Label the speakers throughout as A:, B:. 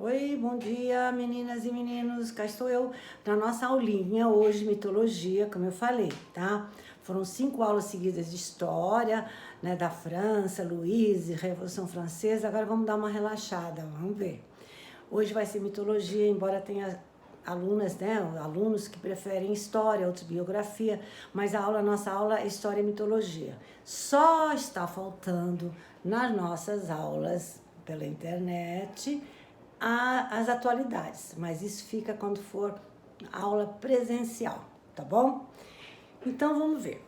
A: Oi, bom dia, meninas e meninos. Cá estou eu na nossa aulinha hoje, mitologia, como eu falei, tá? Foram 5 aulas seguidas de história, né, da França, Louise, Revolução Francesa. Agora vamos dar uma relaxada, vamos ver. Hoje vai ser mitologia, embora tenha alunas, né, alunos que preferem história, outros biografia, mas nossa aula é história e mitologia. Só está faltando nas nossas aulas pela internet as atualidades, mas isso fica quando for aula presencial, tá bom? Então vamos ver.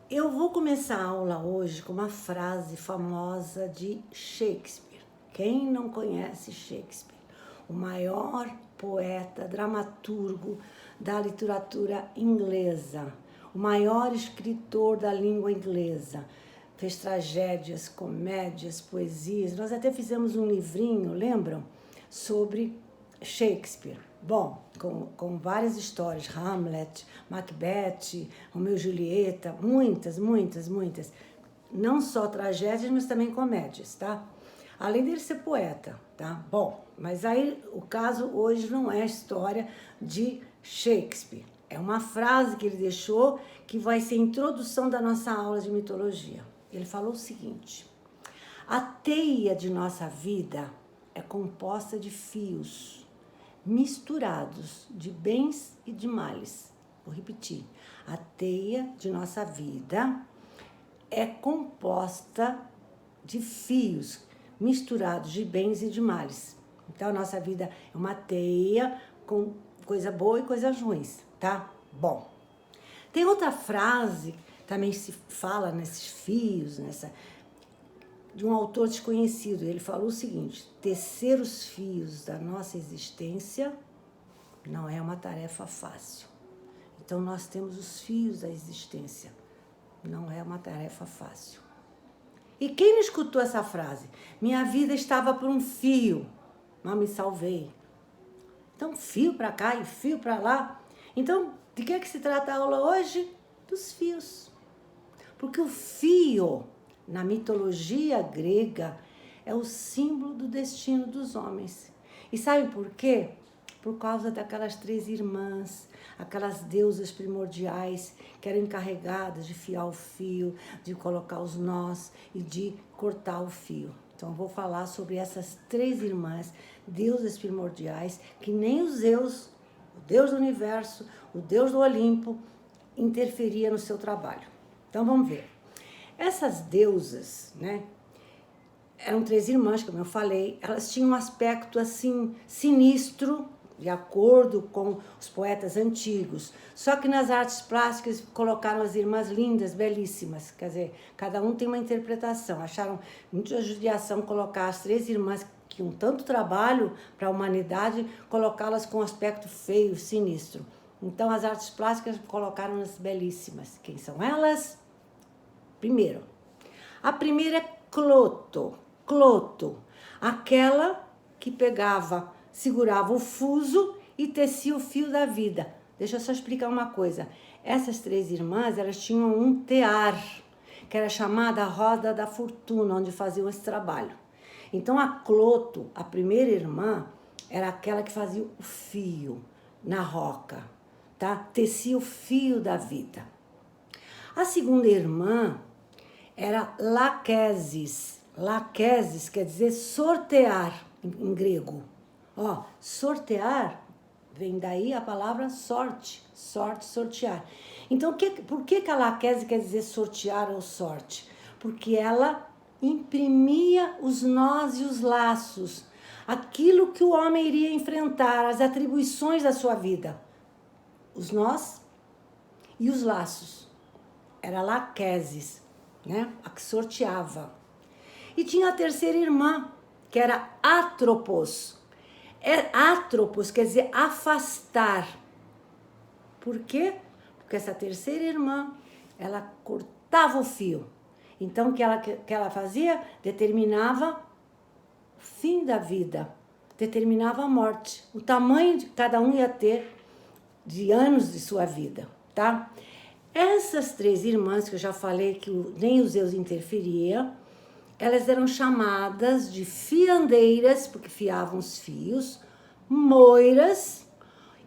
A: Eu vou começar a aula hoje com uma frase famosa de Shakespeare. Quem não conhece Shakespeare? O maior poeta, dramaturgo da literatura inglesa, o maior escritor da língua inglesa. Fez tragédias, comédias, poesias. Nós até fizemos um livrinho, lembram? Sobre Shakespeare. Bom, com várias histórias, Hamlet, Macbeth, Romeu e Julieta, muitas. Não só tragédias, mas também comédias, tá? Além dele ser poeta, tá? Bom, mas aí o caso hoje não é a história de Shakespeare. É uma frase que ele deixou que vai ser a introdução da nossa aula de mitologia. Ele falou o seguinte: a teia de nossa vida é composta de fios misturados de bens e de males. Vou repetir. A teia de nossa vida é composta de fios misturados de bens e de males. Então, a nossa vida é uma teia com coisa boa e coisas ruins, tá? Bom, tem outra frase, também se fala nesses fios, de um autor desconhecido. Ele falou o seguinte: tecer os fios da nossa existência não é uma tarefa fácil. Então, nós temos os fios da existência. Não é uma tarefa fácil. E quem não escutou essa frase? Minha vida estava por um fio, mas me salvei. Então, fio para cá e fio para lá. Então, de que se trata a aula hoje? Dos fios. Porque o fio, na mitologia grega, é o símbolo do destino dos homens. E sabe por quê? Por causa daquelas 3 irmãs, aquelas deusas primordiais que eram encarregadas de fiar o fio, de colocar os nós e de cortar o fio. Então eu vou falar sobre essas 3 irmãs, deusas primordiais, que nem os Zeus, o Deus do universo, o Deus do Olimpo, interferia no seu trabalho. Então vamos ver. Essas deusas, né, eram 3 irmãs, como eu falei, elas tinham um aspecto assim sinistro, de acordo com os poetas antigos. Só que nas artes plásticas colocaram as irmãs lindas, belíssimas. Quer dizer, cada um tem uma interpretação. Acharam muita judiação colocar as 3 irmãs que tinham tanto trabalho para a humanidade, colocá-las com um aspecto feio, sinistro. Então as artes plásticas colocaram-nas belíssimas. Quem são elas? Primeiro, a primeira é Cloto. Cloto, aquela que segurava o fuso e tecia o fio da vida. Deixa eu só explicar uma coisa. Essas 3 irmãs, elas tinham um tear, que era chamada Roda da Fortuna, onde faziam esse trabalho. Então, a Cloto, a primeira irmã, era aquela que fazia o fio na roca, tá? Tecia o fio da vida. A segunda irmã era Laquesis. Laquesis quer dizer sortear em grego. Ó, sortear vem daí a palavra sorte, sortear. Então, por que a Laquesis quer dizer sortear ou sorte? Porque ela imprimia os nós e os laços, aquilo que o homem iria enfrentar, as atribuições da sua vida. Os nós e os laços. Era Laquesis, né? A que sorteava. E tinha a terceira irmã, que era Atropos. Atropos quer dizer afastar. Por quê? Porque essa terceira irmã, ela cortava o fio. Então, o que ela fazia? Determinava o fim da vida, determinava a morte. O tamanho de cada um ia ter de anos de sua vida, tá? Essas 3 irmãs, que eu já falei que nem os Zeus interferia, elas eram chamadas de fiandeiras, porque fiavam os fios, moiras,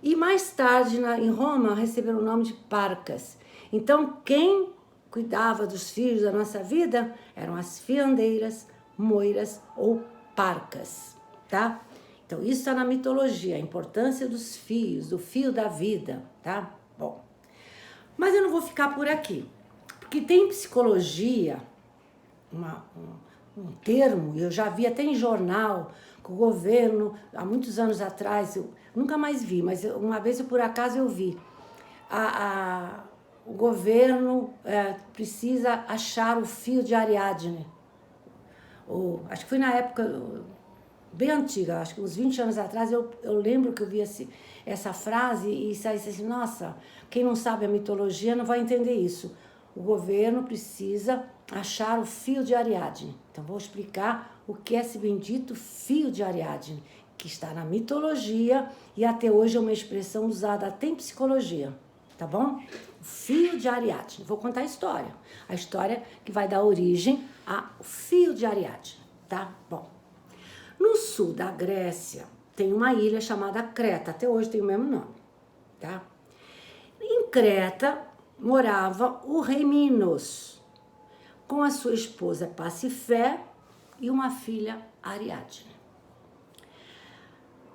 A: e mais tarde em Roma receberam o nome de parcas. Então, quem cuidava dos fios da nossa vida eram as fiandeiras, moiras ou parcas, tá? Então, isso está na mitologia, a importância dos fios, do fio da vida, tá? Bom, mas eu não vou ficar por aqui, porque tem psicologia, um termo, eu já vi até em jornal, que o governo, há muitos anos atrás, eu nunca mais vi, mas uma vez por acaso eu vi, o governo precisa achar o fio de Ariadne. Acho que foi na época bem antiga, acho que uns 20 anos atrás, eu lembro que eu vi essa frase e saí assim, nossa, quem não sabe a mitologia não vai entender isso. O governo precisa achar o fio de Ariadne. Então, vou explicar o que é esse bendito fio de Ariadne, que está na mitologia e até hoje é uma expressão usada até em psicologia, tá bom? O fio de Ariadne. Vou contar a história que vai dar origem ao fio de Ariadne, tá? Bom, no sul da Grécia tem uma ilha chamada Creta, até hoje tem o mesmo nome, tá? Em Creta morava o rei Minos, com a sua esposa Passifé e uma filha, Ariadne.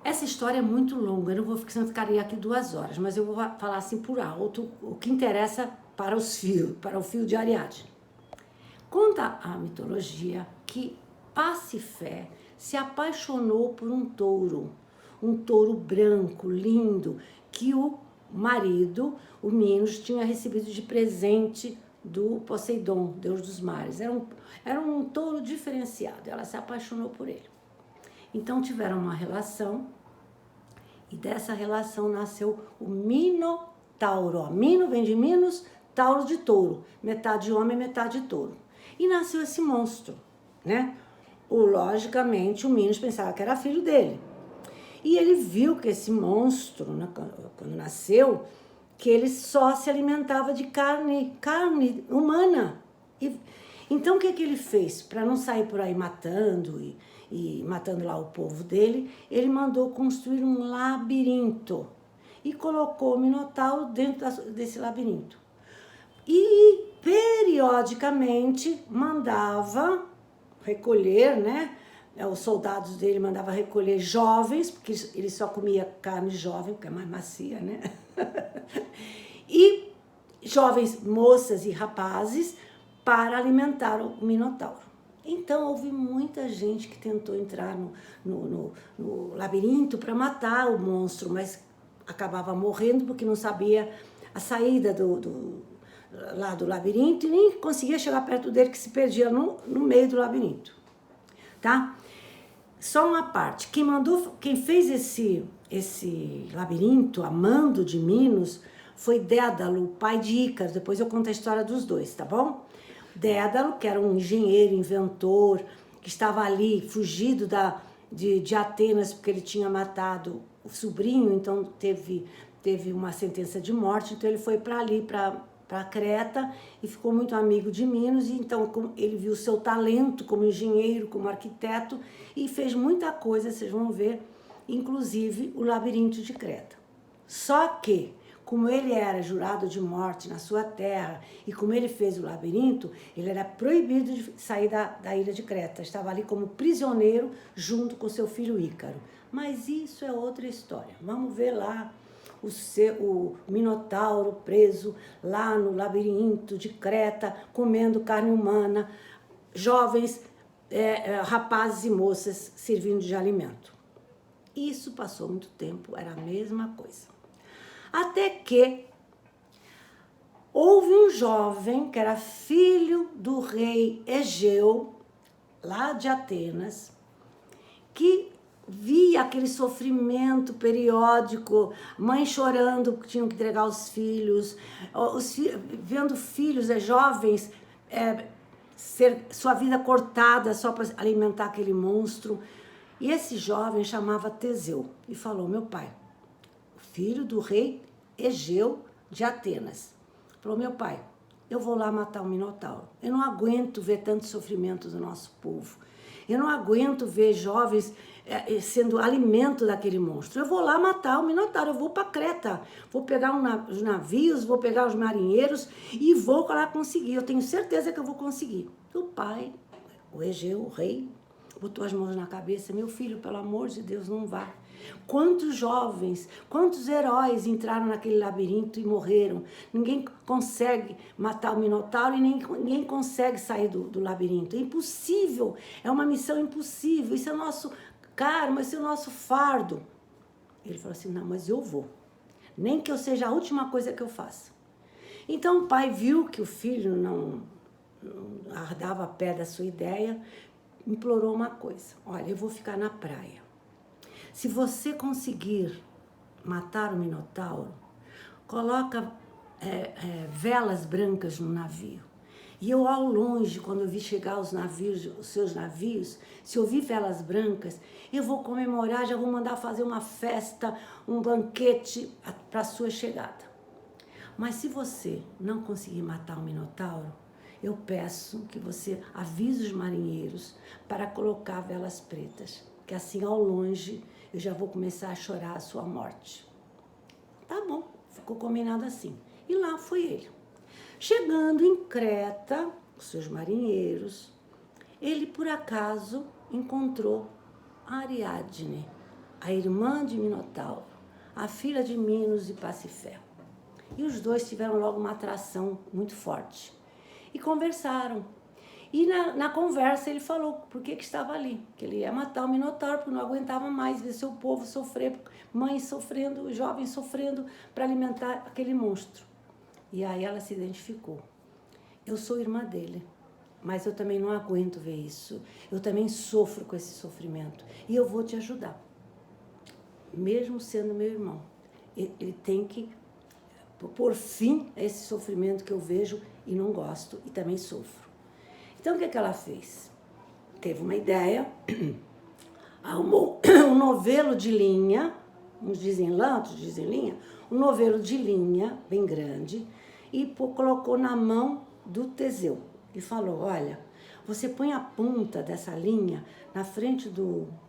A: Essa história é muito longa, eu não vou ficaria aqui 2 horas, mas eu vou falar assim por alto o que interessa para o fio de Ariadne. Conta a mitologia que Passifé se apaixonou por um touro branco, lindo, que o marido, o Minos, tinha recebido de presente do Poseidon, deus dos mares. Era um touro diferenciado, ela se apaixonou por ele. Então tiveram uma relação e dessa relação nasceu o Minotauro. Mino vem de Minos, Tauro de touro, metade homem, metade touro. E nasceu esse monstro, né? Logicamente, o Minos pensava que era filho dele. E ele viu que esse monstro, né, quando nasceu, que ele só se alimentava de carne humana. Então, o que ele fez? Para não sair por aí matando e matando lá o povo dele, ele mandou construir um labirinto e colocou o Minotauro dentro desse labirinto. E, periodicamente, mandava recolher, né? Os soldados dele mandavam recolher jovens, porque ele só comia carne jovem, porque é mais macia, né? E jovens moças e rapazes para alimentar o Minotauro. Então, houve muita gente que tentou entrar no labirinto para matar o monstro, mas acabava morrendo porque não sabia a saída lá do labirinto e nem conseguia chegar perto dele, que se perdia no meio do labirinto, tá? Só uma parte, quem fez esse labirinto, a mando de Minos, foi Dédalo, pai de Ícaro. Depois eu conto a história dos dois, tá bom? Dédalo, que era um engenheiro, inventor, que estava ali fugido de Atenas, porque ele tinha matado o sobrinho, então teve uma sentença de morte, então ele foi para ali, para Creta, e ficou muito amigo de Minos, e então ele viu seu talento como engenheiro, como arquiteto, e fez muita coisa, vocês vão ver, inclusive o labirinto de Creta. Só que, como ele era jurado de morte na sua terra, e como ele fez o labirinto, ele era proibido de sair da ilha de Creta, estava ali como prisioneiro, junto com seu filho Ícaro. Mas isso é outra história, vamos ver lá, o Minotauro preso lá no labirinto de Creta, comendo carne humana, jovens, rapazes e moças servindo de alimento. Isso passou muito tempo, era a mesma coisa. Até que houve um jovem que era filho do rei Egeu, lá de Atenas, que via aquele sofrimento periódico, mãe chorando porque tinham que entregar os filhos, vendo filhos, jovens, sua vida cortada só para alimentar aquele monstro. E esse jovem chamava Teseu e falou: meu pai, filho do rei Egeu de Atenas, falou: meu pai, eu vou lá matar o Minotauro. Eu não aguento ver tanto sofrimento do nosso povo. Eu não aguento ver jovens sendo alimento daquele monstro. Eu vou lá matar o Minotauro, eu vou para Creta. Vou pegar os navios, vou pegar os marinheiros e vou lá conseguir. Eu tenho certeza que eu vou conseguir. O pai, o Egeu, o rei, botou as mãos na cabeça. Meu filho, pelo amor de Deus, não vá. Quantos jovens, quantos heróis entraram naquele labirinto e morreram. Ninguém consegue matar o Minotauro e ninguém consegue sair do labirinto. É impossível, é uma missão impossível. Isso é o nosso karma, isso é o nosso fardo. Ele falou assim, não, mas eu vou. Nem que eu seja a última coisa que eu faça. Então o pai viu que o filho não ardava a pé da sua ideia, implorou uma coisa. Olha, eu vou ficar na praia. Se você conseguir matar o Minotauro, coloca velas brancas no navio. E eu, ao longe, quando eu vi chegar os seus navios, se eu vi velas brancas, eu vou comemorar, já vou mandar fazer uma festa, um banquete para a sua chegada. Mas se você não conseguir matar o Minotauro, eu peço que você avise os marinheiros para colocar velas pretas, que assim, ao longe, eu já vou começar a chorar a sua morte. Tá bom, ficou combinado assim. E lá foi ele. Chegando em Creta, os seus marinheiros, ele por acaso encontrou Ariadne, a irmã de Minotauro, a filha de Minos e Pasífae. E os dois tiveram logo uma atração muito forte. E conversaram. E na conversa ele falou por que estava ali, que ele ia matar o Minotauro, porque não aguentava mais ver seu povo sofrer, mães sofrendo, jovens sofrendo para alimentar aquele monstro. E aí ela se identificou. Eu sou irmã dele, mas eu também não aguento ver isso. Eu também sofro com esse sofrimento. E eu vou te ajudar. Mesmo sendo meu irmão. Ele tem que pôr fim a esse sofrimento que eu vejo e não gosto e também sofro. Então, o que ela fez? Teve uma ideia, arrumou um novelo de linha, uns dizem lã, outros dizem linha, um novelo de linha, bem grande, e colocou na mão do Teseu. E falou, olha, você põe a ponta dessa linha na frente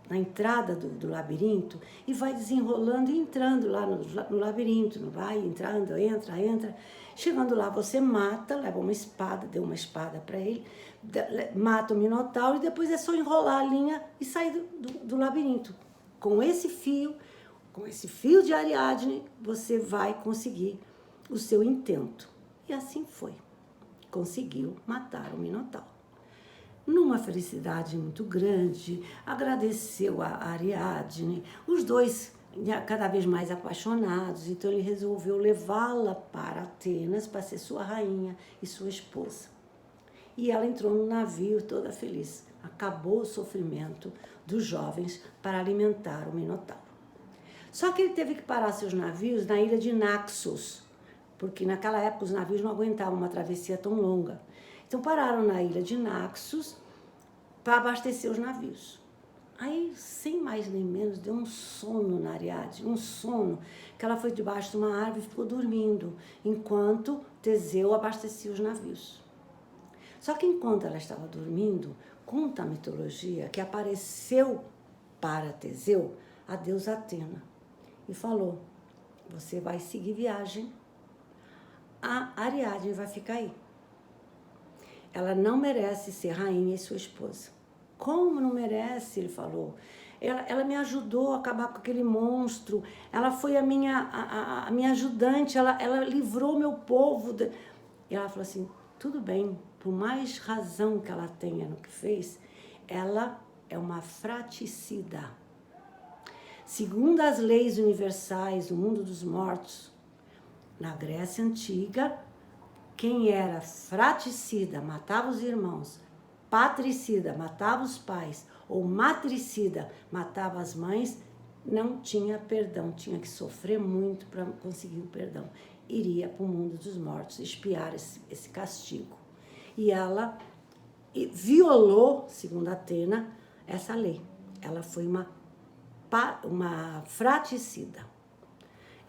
A: na entrada do labirinto e vai desenrolando e entrando lá no labirinto, não vai entrando, entra. Chegando lá, você mata, leva uma espada, deu uma espada para ele, mata o Minotauro e depois é só enrolar a linha e sair do labirinto. Com esse fio de Ariadne, você vai conseguir o seu intento. E assim foi. Conseguiu matar o Minotauro. Numa felicidade muito grande, agradeceu a Ariadne, os dois cada vez mais apaixonados, então ele resolveu levá-la para Atenas para ser sua rainha e sua esposa. E ela entrou no navio toda feliz. Acabou o sofrimento dos jovens para alimentar o Minotauro. Só que ele teve que parar seus navios na ilha de Naxos, porque naquela época os navios não aguentavam uma travessia tão longa. Então pararam na ilha de Naxos para abastecer os navios. Aí, sem mais nem menos, deu um sono na Ariadne, um sono, que ela foi debaixo de uma árvore e ficou dormindo, enquanto Teseu abastecia os navios. Só que enquanto ela estava dormindo, conta a mitologia que apareceu para Teseu a deusa Atena e falou, você vai seguir viagem, a Ariadne vai ficar aí. Ela não merece ser rainha e sua esposa. Como não merece? Ele falou. Ela me ajudou a acabar com aquele monstro. Ela foi a minha ajudante. Ela livrou meu povo. E ela falou assim, tudo bem, por mais razão que ela tenha no que fez, ela é uma fratricida. Segundo as leis universais do mundo dos mortos, na Grécia Antiga, quem era fratricida, matava os irmãos, patricida, matava os pais, ou matricida, matava as mães, não tinha perdão, tinha que sofrer muito para conseguir o perdão. Iria para o mundo dos mortos expiar esse castigo. E ela violou, segundo Atena, essa lei. Ela foi uma fratricida.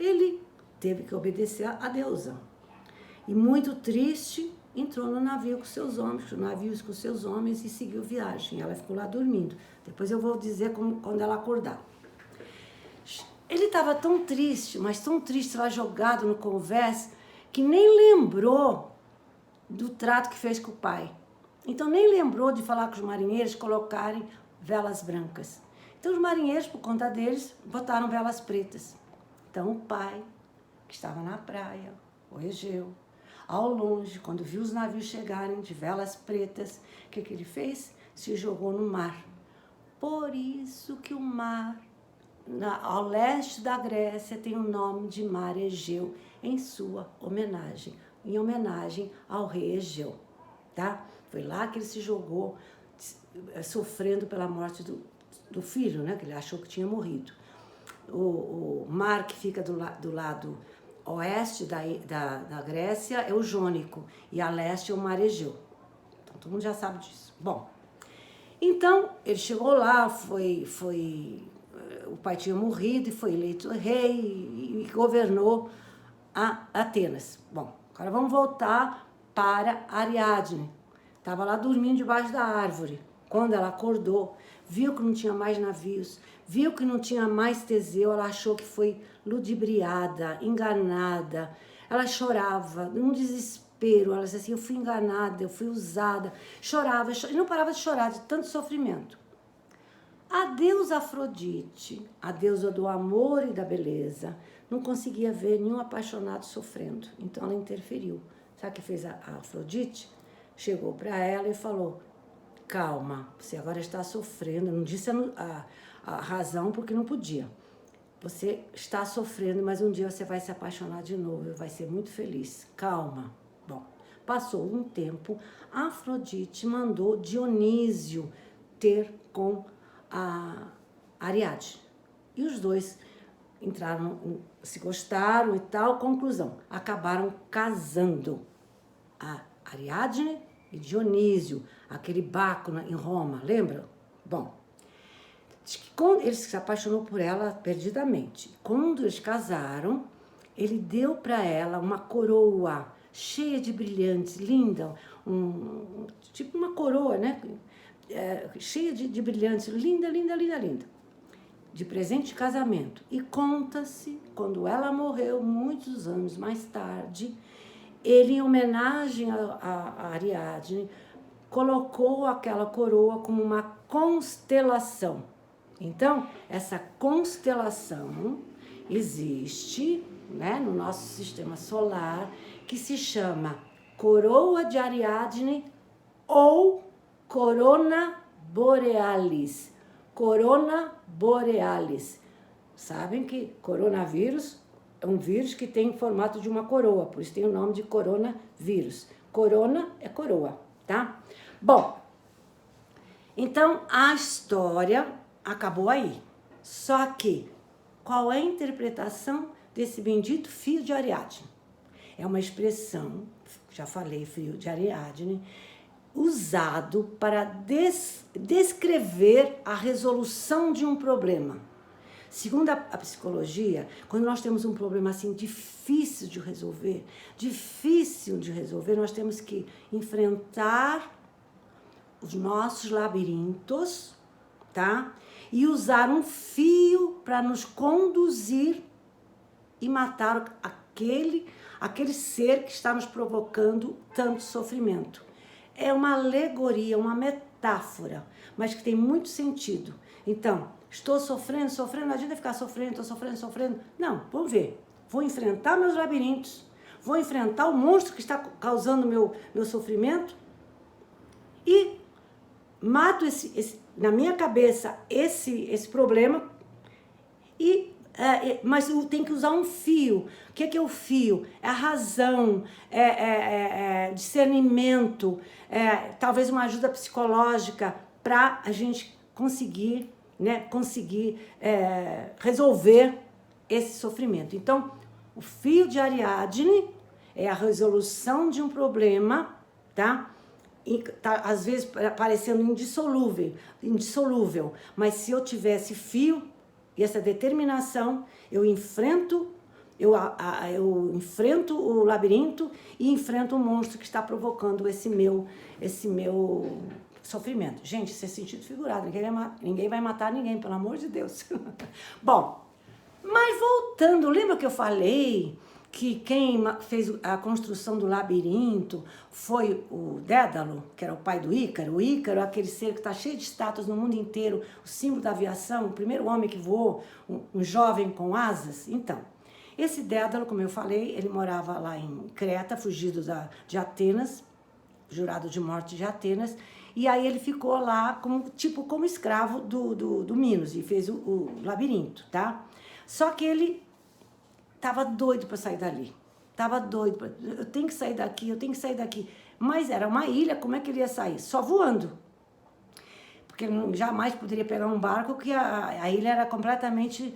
A: Ele teve que obedecer a deusa. E muito triste, entrou no navio com seus homens, e seguiu viagem. Ela ficou lá dormindo. Depois eu vou dizer quando ela acordar. Ele estava tão triste, mas tão triste, lá jogado no convés, que nem lembrou do trato que fez com o pai. Então nem lembrou de falar com os marinheiros colocarem velas brancas. Então os marinheiros, por conta deles, botaram velas pretas. Então o pai, que estava na praia, o Egeu, ao longe, quando viu os navios chegarem de velas pretas, o que ele fez? Se jogou no mar. Por isso que o mar, ao leste da Grécia, tem o nome de Mar Egeu, em sua homenagem, em homenagem ao rei Egeu, tá? Foi lá que ele se jogou, sofrendo pela morte do filho, né? Que ele achou que tinha morrido. O mar que fica do lado oeste da Grécia é o Jônico, e a leste é o Mar Egeu. Então, todo mundo já sabe disso. Bom, então, ele chegou lá, o pai tinha morrido e foi eleito rei e governou a Atenas. Bom, agora vamos voltar para Ariadne. Estava lá dormindo debaixo da árvore. Quando ela acordou, viu que não tinha mais navios, viu que não tinha mais Teseu, ela achou que foi ludibriada, enganada. Ela chorava, num desespero. Ela disse assim, eu fui enganada, eu fui usada. Chorava e não parava de chorar, de tanto sofrimento. A deusa Afrodite, a deusa do amor e da beleza, não conseguia ver nenhum apaixonado sofrendo. Então ela interferiu. Sabe o que fez a Afrodite? Chegou para ela e falou, calma, você agora está sofrendo. Não disse a razão porque não podia. Você está sofrendo, mas um dia você vai se apaixonar de novo e vai ser muito feliz. Calma. Bom, passou um tempo, a Afrodite mandou Dionísio ter com a Ariadne. E os dois entraram, se gostaram e tal. Conclusão, acabaram casando. A Ariadne e Dionísio, aquele báculo em Roma, lembra? Bom, diz que quando ele se apaixonou por ela perdidamente. Quando eles casaram, ele deu para ela uma coroa cheia de brilhantes, linda, tipo uma coroa, né? Cheia de brilhantes, linda, linda, linda, linda, de presente de casamento. E conta-se, quando ela morreu, muitos anos mais tarde, ele, em homenagem a Ariadne, colocou aquela coroa como uma constelação. Então, essa constelação existe, né, no nosso sistema solar, que se chama Coroa de Ariadne ou Corona Borealis. Corona Borealis. Sabem que coronavírus é um vírus que tem formato de uma coroa, por isso tem o nome de coronavírus. Corona é coroa, tá? Bom, então a história acabou aí. Só que, qual é a interpretação desse bendito fio de Ariadne? É uma expressão, já falei, fio de Ariadne, usado para descrever a resolução de um problema. Segundo a psicologia, quando nós temos um problema assim difícil de resolver, nós temos que enfrentar os nossos labirintos, tá? E usar um fio para nos conduzir e matar aquele ser que está nos provocando tanto sofrimento. É uma alegoria, uma metáfora, mas que tem muito sentido. Então, estou sofrendo, não adianta ficar sofrendo, estou sofrendo. Não, vamos ver. Vou enfrentar meus labirintos, vou enfrentar o monstro que está causando meu sofrimento e mato na minha cabeça esse problema, mas eu tenho que usar um fio. O que é o fio? É a razão, discernimento, talvez uma ajuda psicológica para a gente conseguir resolver esse sofrimento. Então, o fio de Ariadne é a resolução de um problema, tá? Tá, às vezes parecendo indissolúvel, mas se eu tivesse fio e essa determinação, eu enfrento eu enfrento o labirinto e enfrento o monstro que está provocando esse meu sofrimento. Gente, isso é sentido figurado, ninguém vai matar ninguém, pelo amor de Deus. Bom, mas voltando, lembra que eu falei que quem fez a construção do labirinto foi o Dédalo, que era o pai do Ícaro? O Ícaro é aquele ser que está cheio de estátuas no mundo inteiro, o símbolo da aviação, o primeiro homem que voou, um jovem com asas. Então, esse Dédalo, como eu falei, ele morava lá em Creta, fugido de Atenas, jurado de morte de Atenas, e aí ele ficou lá como escravo do Minos, e fez o labirinto, tá? Só que ele tava doido para sair dali. Tava doido. Eu tenho que sair daqui, eu tenho que sair daqui. Mas era uma ilha, como é que ele ia sair? Só voando. Porque ele jamais poderia pegar um barco, que a ilha era completamente...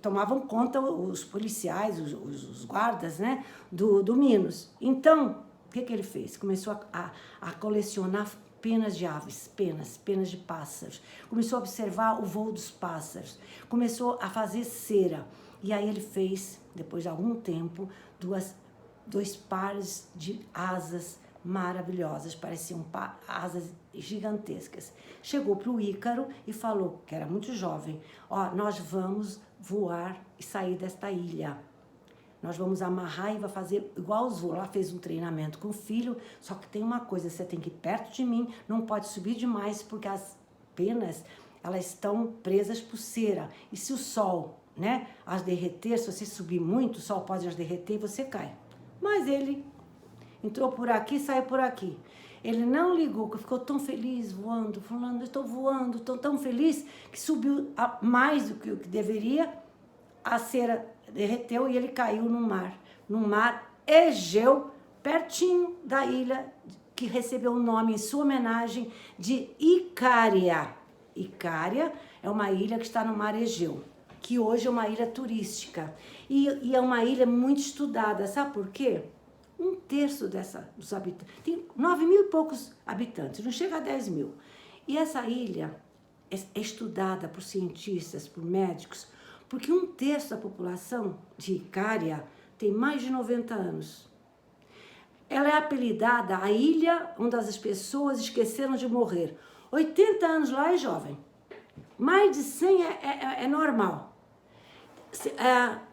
A: tomavam conta os policiais, os guardas, né, do Minos. Então, o que ele fez? Começou a colecionar penas de aves, penas de pássaros. Começou a observar o voo dos pássaros. Começou a fazer cera. E aí ele fez, depois de algum tempo, dois pares de asas maravilhosas, pareciam asas gigantescas. Chegou para o Ícaro e falou, que era muito jovem, nós vamos voar e sair desta ilha. Nós vamos amarrar e vai fazer igual os voos. Ela fez um treinamento com o filho, só que tem uma coisa, você tem que ir perto de mim, não pode subir demais, porque as penas, elas estão presas por cera. E se o sol, né, as derreter, se você subir muito, o sol pode as derreter e você cai. Mas ele entrou por aqui, saiu por aqui. Ele não ligou, que ficou tão feliz voando, falando, eu estou voando, estou tão feliz, que subiu mais do que o que deveria, a cera derreteu e ele caiu no mar Egeu, pertinho da ilha que recebeu o nome em sua homenagem de Icária. Icária é uma ilha que está no mar Egeu, que hoje é uma ilha turística e é uma ilha muito estudada, sabe por quê? 1/3 dos habitantes, tem 9 mil e poucos habitantes, não chega a 10 mil. E essa ilha é estudada por cientistas, por médicos, porque 1/3 da população de Icária tem mais de 90 anos. Ela é apelidada a ilha onde as pessoas esqueceram de morrer. 80 anos lá é jovem, mais de 100 é normal.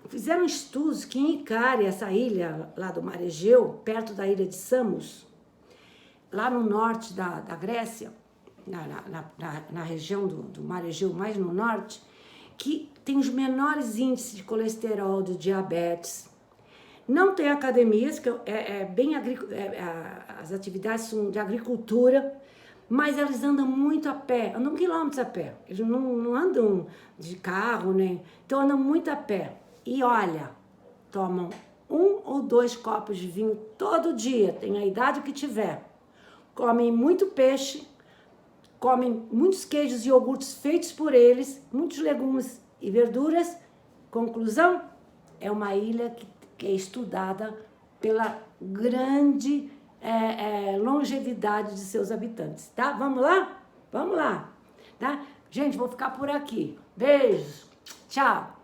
A: Fizeram estudos que em Icária, essa ilha lá do Mar Egeu, perto da ilha de Samos, lá no norte da Grécia, na região do Mar Egeu, mais no norte, que tem os menores índices de colesterol, de diabetes. Não tem academias, que as atividades são de agricultura, mas eles andam muito a pé, andam quilômetros a pé. Eles não andam de carro, né? Então andam muito a pé. E olha, tomam 1 ou 2 copos de vinho todo dia, tem a idade que tiver. Comem muito peixe, comem muitos queijos e iogurtes feitos por eles, muitos legumes e verduras. Conclusão, é uma ilha que é estudada pela grande longevidade de seus habitantes, tá? Vamos lá? Vamos lá, tá? Gente, vou ficar por aqui. Beijos, tchau!